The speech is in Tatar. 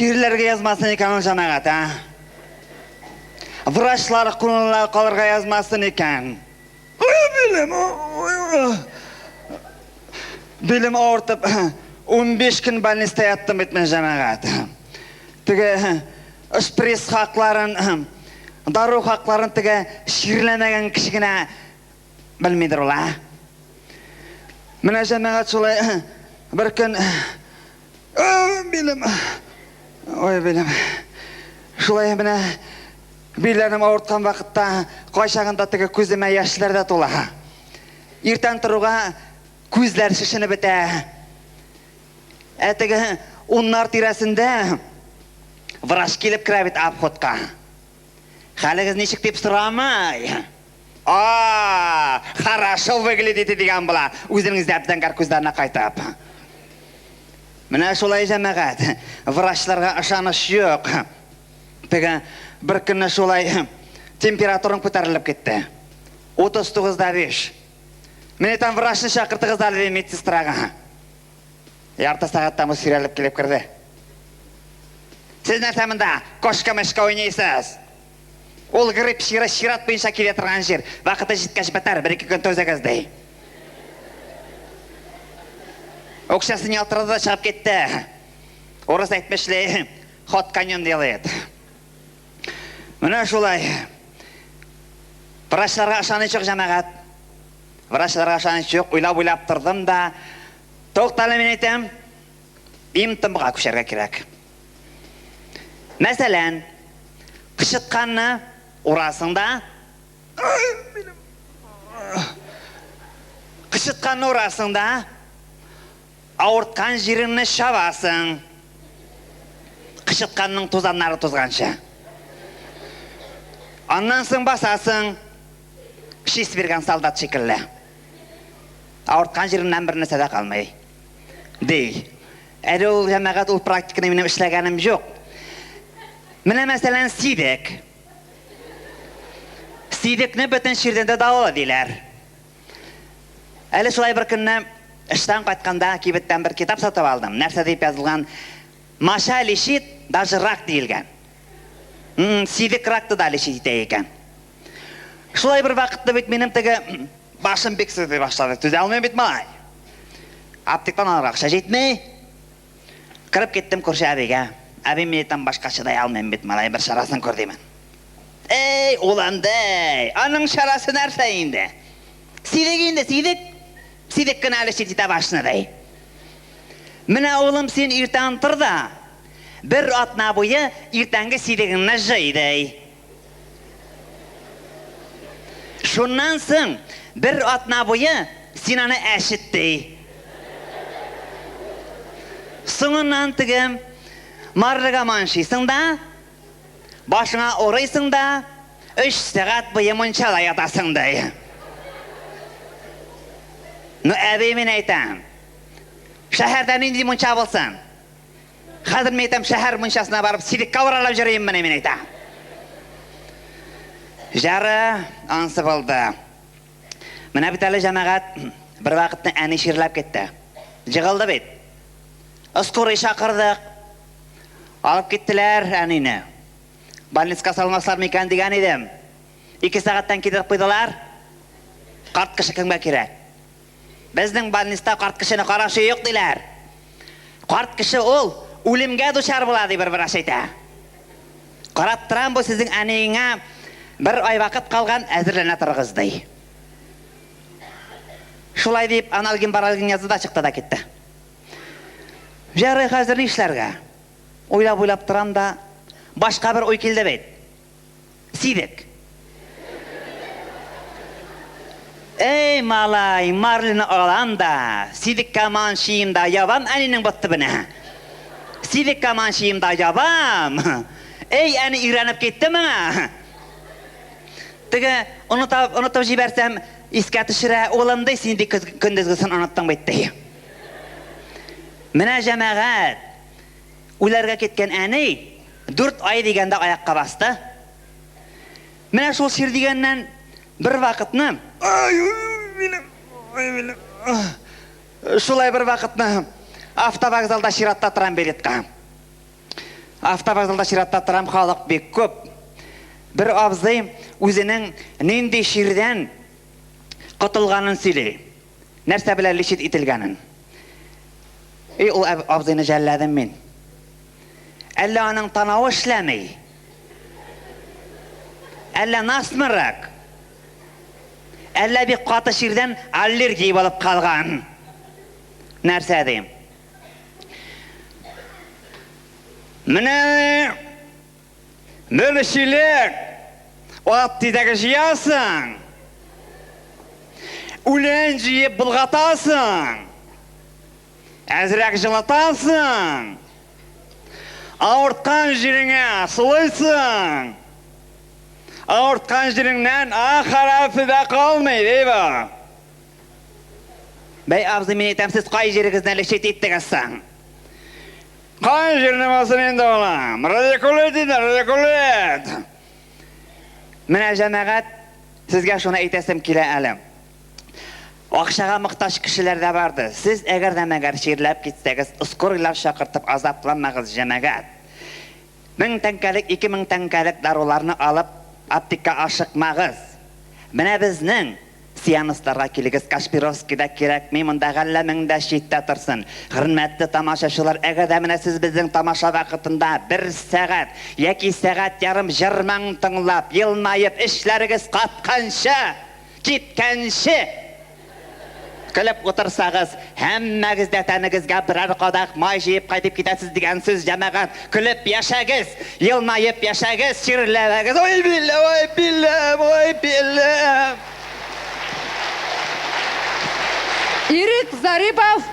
Şiirlerge yazmasın ekan jamagat, ha? Vraçlar kulunlar kalırga yazmasın ekan. Bilim ortap 15 gün balniste yattım etmen jamagat. Tege espress hakların, daru hakların tege şiirlemegen kişigine bilmidir ola. Mine jamagat şolay bir gün bilim şolay mine Bilerim ağırtkan vakitta koşağında tege közüme yaşlar da tola. İrten turuğa közler şişini bite. Etege onlar tirasında vraş kelip kirabit abxotka. Халыгыз ничек деп сұрамай. Хорошо выглядите деген бұла. Өзіңіз әбден көздеріне қайтап. Міне шолай жамағат. Врачларға ышаныш жоқ. Теге bir күні шолай температурым көтеріліп кетті. 39.5. Мен етен врачны шақыртығыз әлі медсестраға. Ярты сағаттан сүйреліп келіп кірді. Сіз нәрсемінде кошка-мешка ойнайсыз. Ол грипп шират бойынша келе тұрған жер. Вақыты жеткеш бітер, 1-2 күн төзегізді. Өкшесін ялтырды да шығып кетті. Орыс айтмешілі ход конем делает. Міне шулай. Врачларға ышаныш жоқ жамағат. Врачларға ышаныш жоқ. Ойлап тұрдым да. Тоқталы мен етем. Имтымға көшерге керек. Мәселен, қышытқанны ұрасыңда. Қышытқанны ұрасыңда. Ауыртқан жеріңні шабасың. Қышытқанның тозаннары тозғанша. Аннан соң басасың, шес берген солдат шекілі. Ауыртқан жерімнен біріне сәдақ алмай. Дей, әлі ол жамағат ол практиканы менің ішләгенім жоқ. Міне мәселен сидек. Сидекні бүтін шерденде дауылы дейлер. Әлі шылай бір күнні іштан қайтқанда кейбіттен бір китап сатып алдым. Нәрсе деп yazылған Маша лешит, даже рак дейілген. Сидек ракты да лешит екен. Шылай бір вақытты бет менің тігі башым бексізді баштады. Түзе алмай бет малай. Аптектан алыр ақша жетмей. Кіріп кеттім көрші әбеге. Әбе менетен башқа шыдай алмай бет малай. Бір шарасын көрдеймін. Ей, оландай. Аның шарасы нәрсе енді. Сидек енді, сидек. Сидек күн әлі шетіте башыны дей. Міне олым сен ертен тұрда. Bir atna boyu irtenge sidegine jayday. Şundan soň bir atna boyu sinany äşitdi. Soňundan tigim marryga manşysyň da, başyňa oraýsyň da, 3 sagat boyu munçala ýatasyň da. No äbi men aýtam. Şäherden indi munça bolsan. Hazır metem şehir munşasına barıp sidik kavralap jireyim men ayta. Jara ansı boldu. Mena bitali jamagat bir vaqtda ani şirlap ketdi. Jigildi bet. Askori şaqırdyk. Alıp ketdiler anini. Balniska salmaslar mekan degan edim. 2 saatdan ketip qo'ydilar. Qart kishi kimga kerak? Bizning balnista qart kishini qarashi yo'q dilar. Qart kishi ol Ulimga duçar bolady bir vraç ayta. Qarap turan bu sizin aniňa bir ay vaqt qalgan äzirlene turguzdy. Şulay diýip analgyn baralgyn ýazyda çykdy da ketdi. Jary hazır işlerge. Oýlap turan da başga bir oý keldi bet. Sidek. Ey malay, marlyny alanda, sidek kaman şiýimda ýaban aniniň batdybyna. Sidek kaman şiýimda ýabam. Ey, ani iýrenip ketdi maňa. Tege unutup jibersem iskä düşürä olamdy sindi kündüzgüsün unutdum betdi. Mine jamagat ularga ketken ani 4 ay degende ayakka bastı. Mine şol şir degenden bir wagtny şolay bir wagtny avtovokzalda şiratda turan beretkä. Автовокзалда чиратта торам, халық бек көп. Bir абзый үзенең нинди ширдән котылганын сөйлей. Нәрсә белән лишит ителгәнен. Ул абзыйны жәлләдем мин. Әллә аның танавы эшләмей. Әллә насмырак. Әллә бик каты ширдән аллергия булып калган. Нәрсә дим? Менә мөлшилек ат тидәге җыясың. Үлән җыеп булгатасың. Әзрәк җылатасың. Авырткан җиреңә сулыйсың. Авырткан җиреңнән ахарапы да калмый, диба. Бәй абзый, мин әйтәм, сез кай җирегездән лишит иттегез соң? Кай җирне басын инде улам? Радикулит инде, радикулит. Менә җәмәгать, сезгә шуны әйтәсем килә әле. Акчага мохтаҗ кешеләр дә барды. Сез әгәр ширләп китсәгез, скорыйлар чакыртып азапланмагыз җәмәгать. 1000 тәңкәлек, 2000 тәңкәлек даруларны алып аптекка ашыкмагыз. Менә безнең сианыстарга килегез, Кашпировскийда кирәкми, монда әллә меңдә читтә торсын. Хөрмәтле тамашачылар, әгәр дә менә сез безнең тамаша вакытында 1 сәгать яки сәгать ярым җырмаң тыңлап, елмаеп, эшләрегез катканча, киткәнче көлеп утырсагыз, һәммәгез дә тәнегезгә берәр кадак май җыеп кайтып китәсез дигән сүз җәмәгать. Көлеп яшәгез, елмаеп яшәгез, чирләгез. Ой билла, ой билла, ой билла. Ирек Зарипов